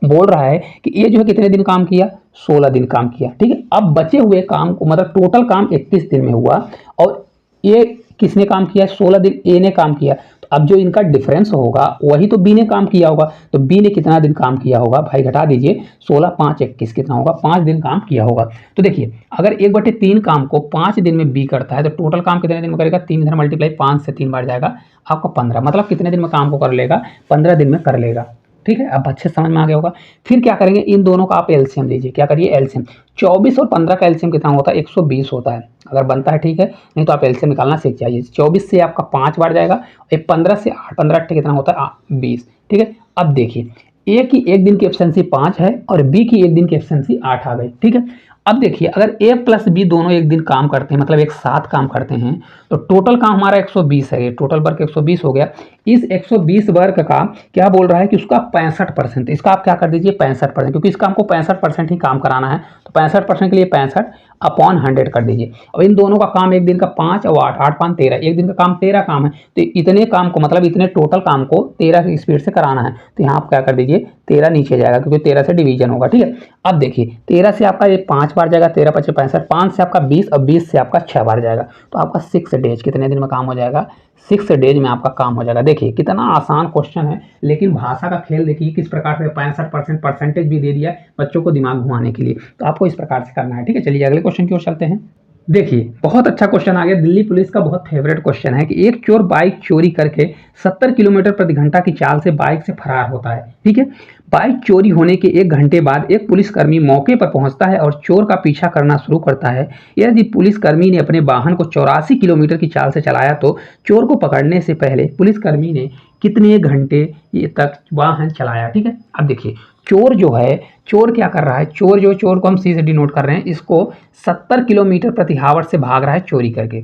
बोल रहा है कि ये जो है कितने दिन काम किया, 16 दिन काम किया। ठीक है, अब बचे हुए काम को मतलब टोटल काम 21 दिन में हुआ और ये किसने काम किया, 16 दिन ए ने काम किया। तो अब जो इनका डिफरेंस होगा वही तो बी ने काम किया होगा, तो बी ने कितना दिन काम किया होगा, भाई घटा दीजिए, 16 5 21 कितना होगा, 5 दिन काम किया होगा। तो देखिए अगर 1/3 काम को 5 दिन में बी करता है तो टोटल काम कितने दिन में करेगा, 3 इधर मल्टीप्लाई 5 से 3 बार जाएगा, आपका 15, मतलब कितने दिन में काम को कर लेगा, 15 दिन में कर लेगा। ठीक है, अब अच्छे समझ में आ गया होगा। फिर क्या करेंगे, इन दोनों का आप एलसीएम लीजिए, क्या करिए एलसीएम, 24 और 15 का एलसीएम कितना होता है, 120 होता है, अगर बनता है ठीक है, नहीं तो आप एलसीएम निकालना सीख जाइए। 24 से आपका 5 बार जाएगा, 15 से 8, 15 कितना होता है 20। ठीक है, अब देखिए ए की 1 दिन की एफिशिएंसी 5 है और बी की 1 दिन की एफिशिएंसी 8 आ गई। ठीक है, अब देखिए अगर ए प्लस बी दोनों 1 दिन काम करते हैं, मतलब एक साथ काम करते हैं, तो टोटल काम हमारा 120 है, टोटल वर्क 120 हो गया। इस 120 वर्क का क्या बोल रहा है कि उसका 65%, इसका आप क्या कर दीजिए 65%, क्योंकि इसका हमको 65% ही काम कराना है, तो 65% के लिए 65 अपॉन 100 कर दीजिए। अब इन दोनों का काम एक दिन का 5 और 8, 8 5 13, एक दिन का काम 13 काम है, तो इतने काम को मतलब इतने टोटल काम को 13 की स्पीड से कराना है, तो यहाँ आप क्या कर दीजिए 13 नीचे जाएगा क्योंकि 13 से डिवीजन होगा। ठीक है, अब देखिए 13 से आपका ये 5 बार जाएगा, 13 5 65, 5 से आपका 20 और 20 से आपका 6 बार जाएगा, तो आपका 6 डेज कितने दिन में काम हो जाएगा, 6 डेज में आपका काम हो जाएगा। देखिए कितना आसान क्वेश्चन है, लेकिन भाषा का खेल देखिए किस प्रकार से 65% परसेंटेज भी दे दिया है बच्चों को दिमाग घुमाने के लिए, तो आपको इस प्रकार से करना है। ठीक है, चलिए अगले क्वेश्चन की ओर चलते हैं। देखिए बहुत अच्छा क्वेश्चन आ गया, दिल्ली पुलिस का बहुत फेवरेट क्वेश्चन है कि एक चोर बाइक चोरी करके 70 किलोमीटर प्रति घंटा की चाल से बाइक से फरार होता है। ठीक है, बाइक चोरी होने के 1 घंटे बाद एक पुलिसकर्मी मौके पर पहुंचता है और चोर का पीछा करना शुरू करता है। यदि पुलिसकर्मी ने अपने वाहन को 84 किलोमीटर की चाल से चलाया तो चोर को पकड़ने से पहले पुलिसकर्मी ने कितने घंटे तक वाहन चलाया। ठीक है, अब देखिए चोर जो है, चोर क्या कर रहा है, चोर को हम सी से डिनोट कर रहे हैं, इसको 70 किलोमीटर प्रति हावर से भाग रहा है चोरी करके।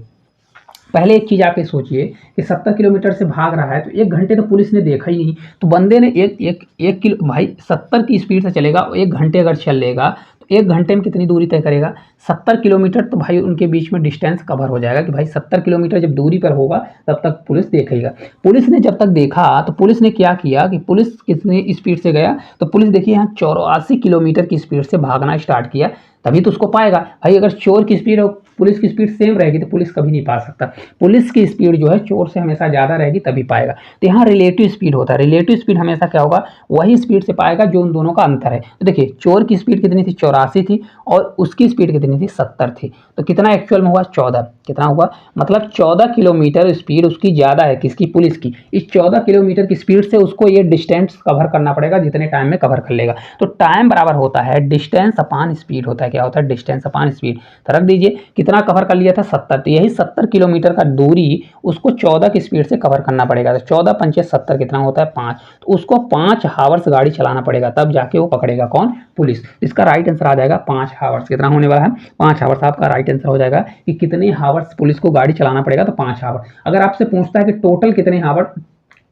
पहले एक चीज आप ये सोचिए कि 70 किलोमीटर से भाग रहा है तो 1 घंटे तो पुलिस ने देखा ही नहीं, तो बंदे ने एक किलो भाई 70 की स्पीड से चलेगा, 1 घंटे अगर चल लेगा तो 1 घंटे में कितनी दूरी तय करेगा, 70 किलोमीटर। तो भाई उनके बीच में डिस्टेंस कवर हो जाएगा कि भाई 70 किलोमीटर जब दूरी पर होगा तब तक पुलिस देखेगा। पुलिस ने जब तक देखा तो पुलिस ने क्या किया कि पुलिस कितनी स्पीड से गया, तो पुलिस देखिए यहाँ 84 किलोमीटर की स्पीड से भागना स्टार्ट किया, तभी तो उसको पाएगा। भाई अगर चोर की स्पीड और पुलिस की स्पीड सेम रहेगी तो पुलिस कभी नहीं पा सकता, पुलिस की स्पीड जो है चोर से हमेशा ज़्यादा रहेगी तभी पाएगा। तो यहाँ रिलेटिव स्पीड होता है, रिलेटिव स्पीड हमेशा क्या होगा, वही स्पीड से पाएगा जो उन दोनों का अंतर है। तो देखिए चोर की स्पीड कितनी थी, 84 थी, और उसकी स्पीड कितनी थी, 70 थी। तो कितना एक्चुअल में हुआ, 14। कितना हुआ, मतलब 14 किलोमीटर स्पीड उसकी ज़्यादा है, किसकी, पुलिस की। इस 14 किलोमीटर की स्पीड से उसको ये डिस्टेंस कवर करना पड़ेगा जितने टाइम में कवर कर लेगा। तो टाइम बराबर होता है डिस्टेंस अपॉन स्पीड होता है, क्या होता है, डिस्टेंस अपॉन स्पीड। तो रख दीजिए कितना कवर कर लिया था, 70। तो यही 70 किलोमीटर का दूरी उसको 14 की स्पीड से कवर करना पड़ेगा। तो 14 पंचे 70 कितना होता है, 5। तो उसको 5 हावर्स गाड़ी चलाना पड़ेगा, तब जाके वो पकड़ेगा कौन, पुलिस। इसका राइट आंसर आ जाएगा 5 हावर्स। कितना होने वाला है, 5 हावर्स। आपका राइट आंसर हो जाएगा कि कितने हावर्स पुलिस को गाड़ी चलाना पड़ेगा, तो 5 हावर। अगर आपसे पूछता है कि टोटल कितने हावर,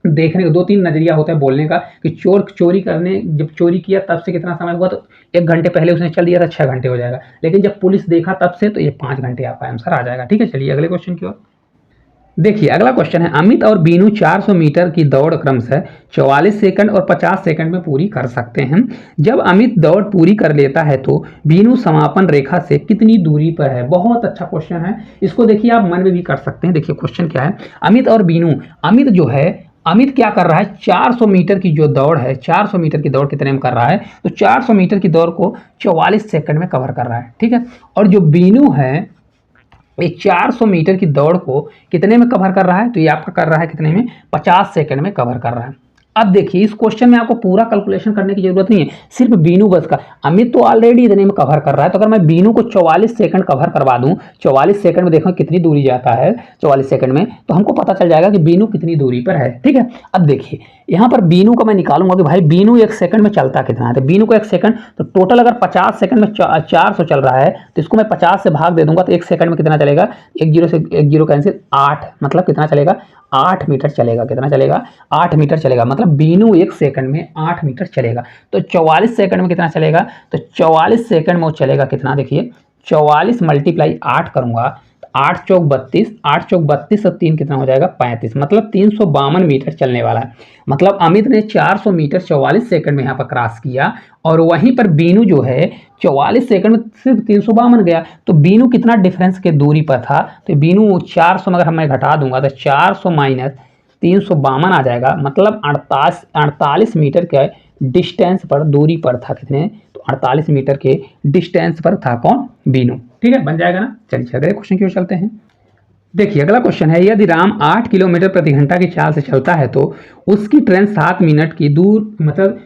देखने का 2-3 नजरिया होता है बोलने का कि चोर चोरी करने, जब चोरी किया तब से कितना समय हुआ, तो 1 घंटे पहले उसने चल दिया था 6 घंटे हो जाएगा, लेकिन जब पुलिस देखा तब से, तो ये 5 घंटे आपका आंसर आ जाएगा। ठीक है, चलिए अगले क्वेश्चन की ओर। देखिए अगला क्वेश्चन है, अमित और बीनू 400 मीटर की दौड़ क्रमशः 44 सेकंड और 50 सेकंड में पूरी कर सकते हैं। जब अमित दौड़ पूरी कर लेता है तो बीनू समापन रेखा से कितनी दूरी पर है। बहुत अच्छा क्वेश्चन है, इसको देखिए आप मन में भी कर सकते हैं। देखिए क्वेश्चन क्या है, अमित और बीनू, अमित जो है, अमित क्या कर रहा है, 400 मीटर की जो दौड़ है, 400 मीटर की दौड़ कितने में कर रहा है, तो 400 मीटर की दौड़ को 44 सेकंड में कवर कर रहा है। ठीक है, और जो बीनू है ये 400 मीटर की दौड़ को कितने में कवर कर रहा है, तो ये आपका कर रहा है कितने में, 50 सेकंड में कवर कर रहा है। अब देखिए इस क्वेश्चन में आपको पूरा कैलकुलेशन करने की जरूरत नहीं है, सिर्फ बीनू बस का। अमित तो ऑलरेडी इतने में कवर कर रहा है, तो अगर मैं बीनू को 44 सेकंड कवर करवा दूं, 44 सेकंड में देखो कितनी दूरी जाता है 44 सेकंड में, तो हमको पता चल जाएगा कि बीनू कितनी दूरी पर है। ठीक है, अब देखिए यहाँ पर बीनू का मैं निकालूंगा कि भाई बीनू 1 सेकंड में चलता कितना है, तो बीनू को 1 सेकंड, तो टोटल अगर 50 सेकंड में 400 चल रहा है, तो इसको मैं 50 से भाग दे दूंगा, तो 1 सेकंड में कितना चलेगा, 1 जीरो से 1 जीरो कैंसिल, 8, मतलब कितना चलेगा, 8 मीटर चलेगा। कितना चलेगा, 8 मीटर चलेगा, मतलब बीनू 1 सेकंड में 8 मीटर चलेगा। तो 44 सेकंड में कितना चलेगा, तो 44 सेकंड में वो चलेगा कितना, देखिए 44 मल्टीप्लाई 8 करूंगा, 8 चौक 32, 8 चौक 32 और 3 कितना हो जाएगा, 35, मतलब 352 मीटर चलने वाला है। मतलब अमित ने 400 मीटर 44 सेकंड में यहाँ पर क्रॉस किया, और वहीं पर बीनू जो है 44 सेकंड में सिर्फ 352 गया। तो बीनू कितना डिफरेंस के दूरी पर था, तो बीनू 400 में अगर मैं घटा दूंगा तो 400 माइनस 352 आ जाएगा, मतलब 48 मीटर के डिस्टेंस पर, दूरी पर था। कितने, तो 48 मीटर के डिस्टेंस पर था कौन, बीनू। ठीक है, बन जाएगा ना। चलिए अगले क्वेश्चन की ओर चलते हैं। देखिए अगला क्वेश्चन है, यदि राम 8 किलोमीटर प्रति घंटा की चाल से चलता है तो उसकी ट्रेन 7 मिनट की दूर, मतलब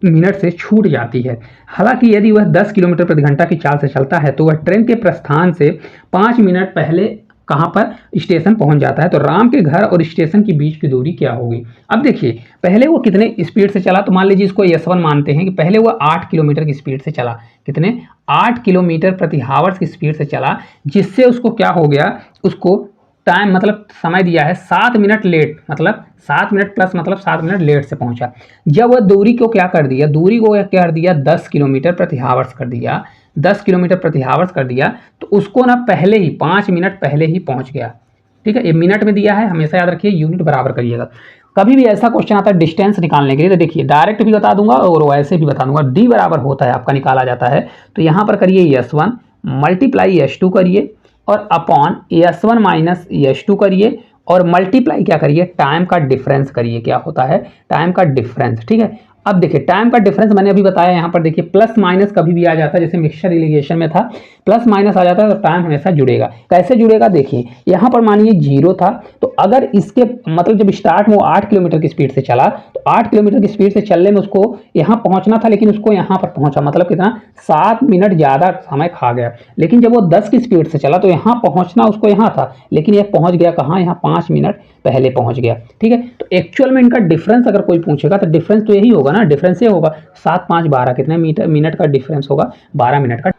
मिनट से छूट जाती है। हालांकि यदि वह 10 किलोमीटर प्रति घंटा की चाल से चलता है तो वह ट्रेन के प्रस्थान से 5 मिनट पहले कहां पर, स्टेशन पहुंच जाता है। तो राम के घर और स्टेशन के बीच की दूरी क्या होगी। अब देखिए पहले वो कितने स्पीड से चला, तो मान लीजिए इसको S1 मानते हैं कि पहले वो 8 किलोमीटर की स्पीड से चला, कितने, 8 किलोमीटर प्रति हावर्स की स्पीड से चला, जिससे उसको क्या हो गया, उसको टाइम मतलब समय दिया है 7 मिनट लेट, मतलब 7 मिनट प्लस, मतलब 7 मिनट लेट से पहुंचा। जब वह दूरी को क्या कर दिया, दूरी को क्या कर दिया, 10 किलोमीटर प्रति हावर्स कर दिया, 10 किलोमीटर प्रति हावर्स कर दिया, तो उसको ना पहले ही 5 मिनट पहले ही पहुंच गया। ठीक है, ये मिनट में दिया है, हमेशा याद रखिए यूनिट बराबर करिएगा। कभी भी ऐसा क्वेश्चन आता है डिस्टेंस निकालने के लिए, तो देखिए डायरेक्ट भी बता दूंगा और वैसे भी बता दूंगा। डी बराबर होता है आपका निकाला जाता है, तो यहाँ पर करिए S1 मल्टीप्लाई S2 करिए, और अपॉन S1 माइनस S2 करिए, और मल्टीप्लाई क्या करिए, टाइम का डिफरेंस करिए। क्या होता है, टाइम का डिफरेंस। ठीक है, अब देखिए टाइम का डिफरेंस मैंने अभी बताया, यहाँ पर देखिए प्लस माइनस कभी भी आ जाता है, जैसे मिक्सचर इरिगेशन में था प्लस माइनस आ जाता है तो टाइम हमेशा जुड़ेगा। कैसे जुड़ेगा देखिए, यहाँ पर मानिए 0 था तो अगर इसके मतलब जब स्टार्ट में वो 8 किलोमीटर की स्पीड से चला तो 8 किलोमीटर की स्पीड से चलने में उसको यहाँ पहुंचना था, लेकिन उसको यहाँ पर पहुंचा मतलब कितना 7 मिनट ज़्यादा समय खा गया। लेकिन जब वो 10 की स्पीड से चला तो यहाँ पहुंचना उसको यहाँ था, लेकिन यह पहुंच गया कहाँ, यहाँ 5 मिनट पहले पहुंच गया। ठीक है, तो एक्चुअल में इनका डिफरेंस अगर कोई पूछेगा तो डिफरेंस तो यही होगा ना, डिफरेंस ये होगा 7 5 12 कितने मिनट का डिफरेंस होगा, 12 मिनट का।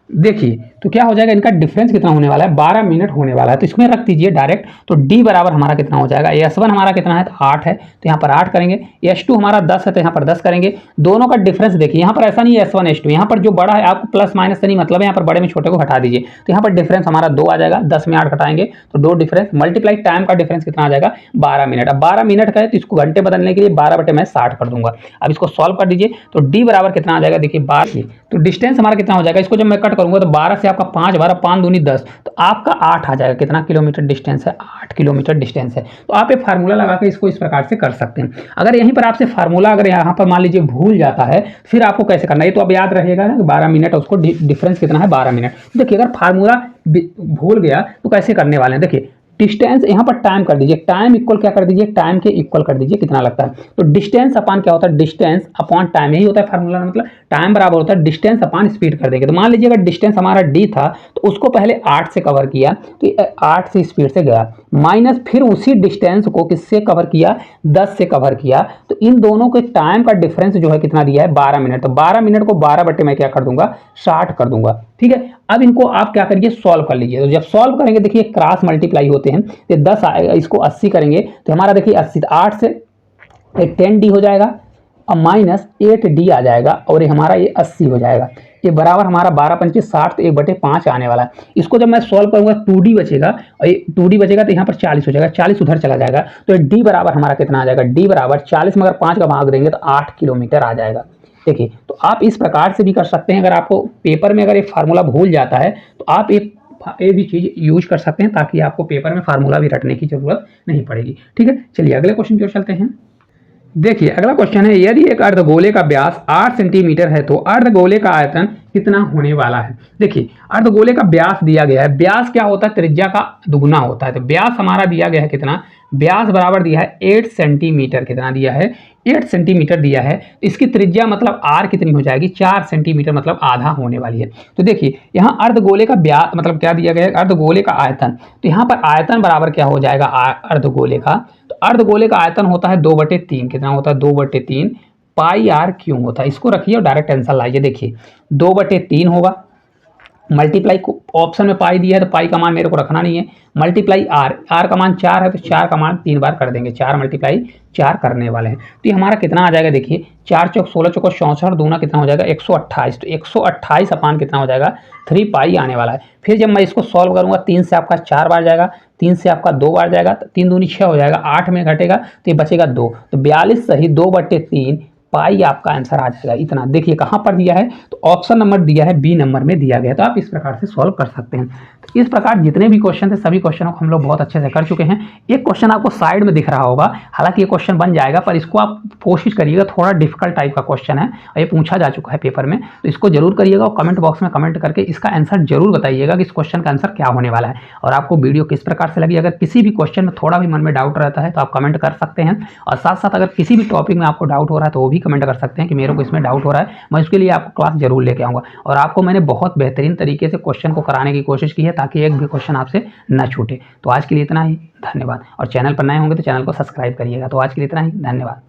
देखिए तो क्या हो जाएगा, इनका डिफरेंस कितना होने वाला है, 12 मिनट होने वाला है। तो इसमें रख दीजिए डायरेक्ट, तो d बराबर हमारा कितना हो जाएगा, S1 हमारा कितना है तो 8 है तो यहाँ पर 8 करेंगे, S2 हमारा 10 है तो यहाँ पर 10 करेंगे। दोनों का डिफरेंस देखिए, यहाँ पर ऐसा नहीं है S1 S2, यहाँ पर जो बड़ा है आपको प्लस माइनस से नहीं मतलब है, यहाँ पर बड़े में छोटे को हटा दीजिए तो यहाँ पर डिफरेंस हमारा 2 आ जाएगा, 10 में 8 घटाएंगे तो 2 डिफरेंस मल्टीप्लाई टाइम का डिफरेंस कितना आ जाएगा 12 मिनट। अब 12 मिनट का है तो इसको घंटे बदलने के लिए 12 मैं 60 कर दूंगा। अब इसको सॉल्व कर दीजिए तो d बराबर कितना आ जाएगा, देखिए 12, तो डिस्टेंस हमारा कितना हो जाएगा, इसको जब मैं कट करूंगा तो 12 से आपका 5 12 5 दूनी 10 तो आपका 8 आ जाएगा। कितना किलोमीटर डिस्टेंस है, 8 किलोमीटर डिस्टेंस है। तो आप एक फार्मूला लगा के इसको इस प्रकार से कर सकते हैं। अगर यहीं पर आपसे फार्मूला अगर यहाँ पर मान लीजिए भूल जाता है फिर आपको कैसे करना है, ये तो अब याद रहेगा ना कि 12 मिनट उसको डिफरेंस कितना है 12 मिनट। देखिए अगर फार्मूला भूल गया तो कैसे करने वाले हैं, देखिए डिस्टेंस यहाँ पर टाइम कर दीजिए, टाइम इक्वल क्या कर दीजिए, टाइम के इक्वल कर दीजिए कितना लगता है, तो डिस्टेंस अपॉन क्या होता है, डिस्टेंस अपॉन टाइम, यही होता है फार्मूला, मतलब टाइम बराबर होता है डिस्टेंस अपॉन स्पीड कर देंगे। तो मान लीजिए अगर डिस्टेंस हमारा d था तो उसको पहले 8 से कवर किया तो 8 से स्पीड से गया, माइनस फिर उसी डिस्टेंस को किससे कवर किया, 10 से कवर किया, तो इन दोनों के टाइम का डिफरेंस जो है कितना दिया है 12 मिनट। तो 12 मिनट को 12 बटे मैं क्या कर दूंगा 60 कर दूंगा। ठीक है, अब इनको आप क्या करिए सॉल्व कर लीजिए। तो जब सॉल्व करेंगे देखिए क्रॉस मल्टीप्लाई होते हैं, तो 10 आएगा, इसको 80 करेंगे तो हमारा देखिए 80, 8 से 10d हो जाएगा और माइनस 8d आ जाएगा और ये हमारा ये 80 हो जाएगा। ये बराबर हमारा 12 पंचे 60 तो 1/5 आने वाला है। इसको जब मैं सॉल्व करूंगा 2d बचेगा और ये 2d बचेगा तो यहाँ पर 40 हो जाएगा, 40 उधर चला जाएगा तो d बराबर हमारा कितना आ जाएगा, d बराबर 40 में अगर 5 का भाग देंगे तो 8 किलोमीटर आ जाएगा। देखिए तो आप इस प्रकार से भी कर सकते हैं। अगर आपको पेपर में अगर एक फार्मूला भूल जाता है तो आप ये भी चीज यूज कर सकते हैं ताकि आपको पेपर में फार्मूला भी रटने की जरूरत नहीं पड़ेगी। ठीक है, चलिए अगले क्वेश्चन की ओर चलते हैं। देखिए अगला क्वेश्चन है, यदि एक अर्धगोले का व्यास 8 सेंटीमीटर है तो अर्धगोले का आयतन कितना होने वाला है। देखिए अर्धगोले का व्यास दिया गया है, व्यास क्या होता है त्रिज्या का दुगुना होता है, तो व्यास हमारा दिया गया है कितना, व्यास बराबर दिया है 8 सेंटीमीटर, कितना दिया है 8 सेंटीमीटर दिया है। इसकी त्रिज्या मतलब आर कितनी हो जाएगी 4 सेंटीमीटर, मतलब आधा होने वाली है। तो देखिए यहाँ अर्धगोले का व्यास मतलब क्या दिया गया है, अर्धगोले का आयतन, तो यहाँ पर आयतन बराबर क्या हो जाएगा अर्धगोले का, तो अर्धगोले का आयतन होता है 2/3, कितना होता है 2/3 पाई आर क्यों होता है। इसको रखिए और डायरेक्ट आंसर लाइए। देखिए 2/3 होगा, मल्टीप्लाई को ऑप्शन में पाई दिया है तो पाई का मान मेरे को रखना नहीं है, मल्टीप्लाई आर, आर का मान 4 है तो 4 का मान 3 बार कर देंगे, 4 × 4 करने वाले हैं। तो ये हमारा कितना आ जाएगा, देखिए 4 चौक 16 चौक 64 दूना कितना हो जाएगा 128, तो 128 अपान कितना हो जाएगा 3 पाई आने वाला है। फिर जब मैं इसको सॉल्व करूंगा 3 से आपका 4 बार जाएगा, 3 से आपका 2 बार जाएगा, 3 दूनी 6 हो जाएगा, 8 में घटेगा तो ये बचेगा 2, तो 42 सही 2/3 पाई आपका आंसर आ जाएगा इतना। देखिए कहाँ पर दिया है, तो ऑप्शन नंबर दिया है बी नंबर में दिया गया, तो आप इस प्रकार से सॉल्व कर सकते हैं। तो इस प्रकार जितने भी क्वेश्चन थे सभी क्वेश्चनों को हम लोग बहुत अच्छे से कर चुके हैं। एक क्वेश्चन आपको साइड में दिख रहा होगा, हालांकि ये क्वेश्चन बन जाएगा पर इसको आप कोशिश करिएगा, थोड़ा डिफिकल्ट टाइप का क्वेश्चन है और ये पूछा जा चुका है पेपर में, तो इसको जरूर करिएगा और कमेंट बॉक्स में कमेंट करके इसका आंसर जरूर बताइएगा कि इस क्वेश्चन का आंसर क्या होने वाला है और आपको वीडियो किस प्रकार से लगी। अगर किसी भी क्वेश्चन में थोड़ा भी मन में डाउट रहता है तो आप कमेंट कर सकते हैं, और साथ साथ अगर किसी भी टॉपिक में आपको डाउट हो रहा है तो वो भी कमेंट कर सकते हैं कि मेरे को इसमें डाउट हो रहा है, मैं उसके लिए आपको क्लास जरूर लेके आऊँगा। और आपको मैंने बहुत बेहतरीन तरीके से क्वेश्चन को कराने की कोशिश की है ताकि एक भी क्वेश्चन आपसे न छूटे। तो आज के लिए इतना ही, धन्यवाद। और चैनल पर नए होंगे तो चैनल को सब्सक्राइब करिएगा। तो आज के लिए इतना ही, धन्यवाद।